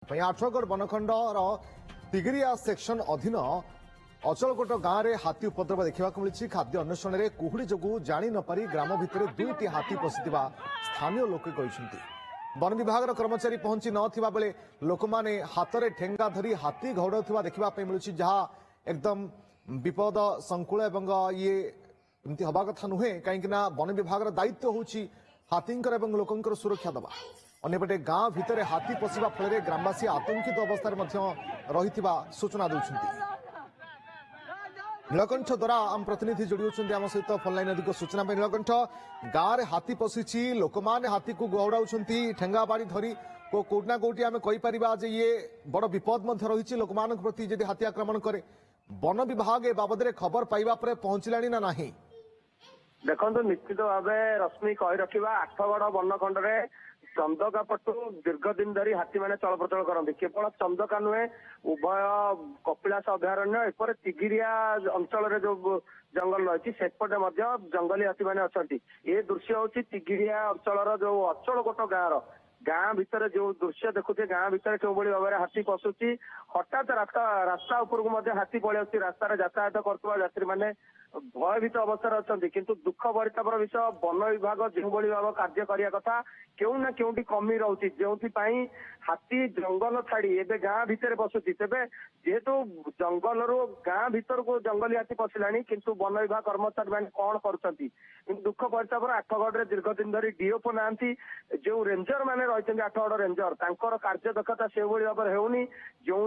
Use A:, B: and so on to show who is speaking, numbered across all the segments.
A: Athgarh बनखंडर Tigiria section अधीन अचलकोट गांव में हाथी उपद्रव देखा मिली। खाद्य अन्वेषण में कुहुड़ी जो जाणी नपारी ग्राम भितर दुईटी हाथी पशिथिबा स्थानीय लोक कहते। वन विभाग कर्मचारी पहुंची नथिबा बेले लोक माने हाथ में ठेंगा धरी हाथी घौड़ाउथिबा देखा मिलुछि, जहां एकदम विपद संकुल एवं ये एमती हवा कथा नुहे। कहीं वन विभाग दायित्व होछि हाथींकर एवं लोकंकर सुरक्षा दबा। अन्यपटे गांव भितर हाथी पशिबा फल ग्रामवासी आतंकित अवस्था रही सूचना देउछन्ति। नीलकंठ द्वारा आम प्रतिनिधि जोड़ी होती आम सहित फोनलाइन अधिक सूचना। नीलकंठ, गाँव में हाथी पशिछि, लोक मैंने हाथी को गौड़ाउछन्ति ठेंगा बाड़ी धरी कोटना कोटी आम कहीपर ये बड़ विपद रही लोक मान प्रति जदि हाथी आक्रमण करे। वन विभाग ए बाबद खबर पाइबा पर पहुंचलानी ना नहीं?
B: देखो निश्चित भाव रश्मि कही रखा आठगढ़ बनखंड में चंदका पटु दीर्घ दिन धरी हाथी मैंने चल प्रचल करते। केवल चंदका नुहे, उभय कपिलास अभयारण्य एपर तिगिरिया अंचल जो जंगल रही सेपटे जंगली हाथी मैंने अच्छा। ये दृश्य हूँ तिगिरिया अंचल जो अचलकोट गाँ भितर जो दृश्य देखुचे। गाँ भितर क्यों भाव में हाथी पशुची, हठात रास्ता उपरकू हाथी पलि रास्तार यातायात कर मैंने भयभीत अवस्था अच्छा। किंतु दुख परितापर विषय वन विभाग जो भाव कार्य करने कथा क्यों ना क्योंटी कमी रोचे, जो हाथी जंगल छाड़ी एवं गाँ भितर पशुची। तेरे जेहेतु जंगल रू गाँ भीतर को जंगली हाथी पशिला किंतु वन विभाग कर्मचारी मैंने कौन कर दुख परितापर आठगढ़ दीर्घ दिन धरी डीओपो ना जो रेंजर मैंने रही आठगढ़ रेंजर कार्य दक्षता से भाव में होनी, जो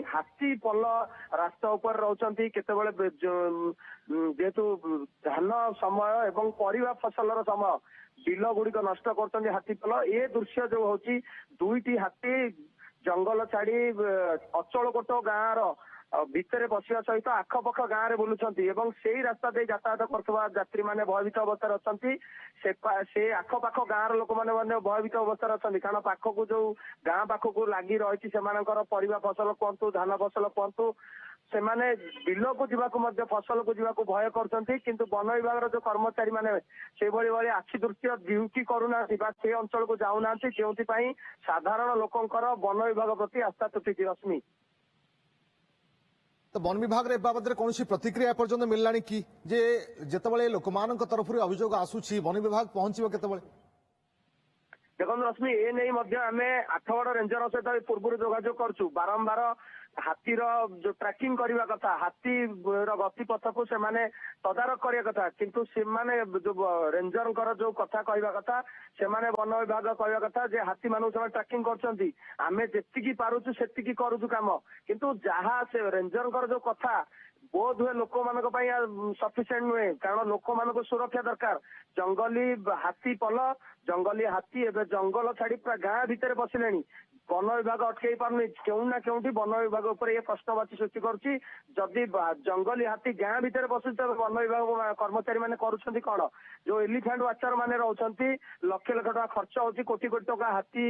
B: हाथी पल रास्ता उपर रोचंती। केतेबेले जेहेतु धान समय एवं परिवा फसलर समय बिल गुड़िक नष्ट कर हाथी पल। ये दृश्य जो हूँ दुईटी हाथी जंगल छाड़ी अचलकोट गाँव भितर पशिया सहित आखपाख गाँव में बुलूंट एवं से रास्ता दे यातायात करथबा यात्री मैंने भयभीत अवस्था अच्छा। से आखपाख गाँव लोक मैंने भयभीत अवस्था अच्छा, कारण पाखक जो गाँ पाखक लगी रही परिवा फसल कहतु धान फसल कहतु से माने बिल को जीवाकू फसल को जीवाकू भय करछंती। किंतु वन विभाग जो कर्मचारी माने से भाई आखि दृश्य ड्यूटी करूना से अंचल को जाऊना, जो साधारण लोकंकर वन विभाग प्रति आस्था तुटी। रश्मि,
A: तो वन विभाग रे बाबद कौन प्रतिक्रिया पर्यंत मिललानी कि जे जेतेबेले लोक मान तरफ अभियोग आसुछि वन विभाग पहुंचबो केतेबेले?
B: देखो रश्मि, ए नहीं आम आठगढ़ रेंजर सहित पूर्व जोगाजोग करछु। बारंबार हाथीर जो ट्रैकिंग करने कथा, हाथी गतिपथ को से तदारख करने कथा, किंतु से जो रेंजर जो कथा कहवा कथा से वन विभाग कहवा कथा जे हाथी मान ट्रैकिंग करछंती। आमे जेतिकी पारुछु सेतिकी करूछु काम, किंतु जहाँ से रेंजर जो कथा बोध हुए लोक मान सफिसीयंट नुहे। कारण लोक मान सुरक्षा दरकार। जंगली हाथी पल जंगली हाथी एवं जंगल छाड़ी पूरा गाँ भितर पशिले। वन विभाग अटकई पारुनी, क्यों ना क्योंटी वन विभाग उपर ये प्रश्नवाची सृष्टि करुच्ची। जदि जंगली हाथी गाँ भितर पशुची तो वन विभाग कर्मचारी मैंने करुछंती कौन? जो एलिफेंट वाचर मैंने रोचंती लक्ष लक्ष टका खर्च होची, कोटी कोटी टका हाथी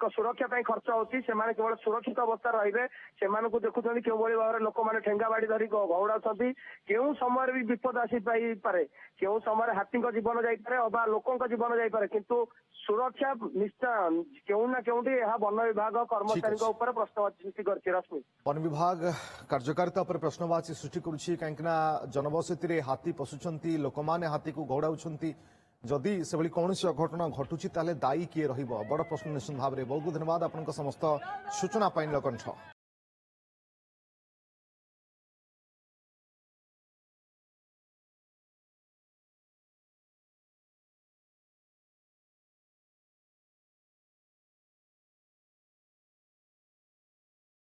B: सुरक्षा खर्च होची। से केवल सुरक्षित अवस्था रहिबे से देखुछंती क्यों भाव में लोक मैंने ठेंगा बाड़ी धरी घौड़ाउछंती। केउ समय भी विपद आसी पारे, केउ समय हाथी जीवन जाइपारे अबा लोकंक जीवन जाइपारे, किंतु सुरक्षा निश्चय क्यों ना क्योंटी वन विभाग कर्मचारी प्रश्नवाची सृष्टि करछि। रश्मि,
A: वन विभाग कार्यकारिता पर प्रश्नवाची सृष्टि करुछि, कहीं जनबसती हाथी पशुंट लोक मैंने हाथी को घौड़ाउछंती। जदि से कौन अघटना घटुची ताले दायी किए रहिबो? बड़ प्रश्न निश्चित भाव में। बहुत बहुत धन्यवाद आपन समस्त सूचना पाइन नीलकंठ।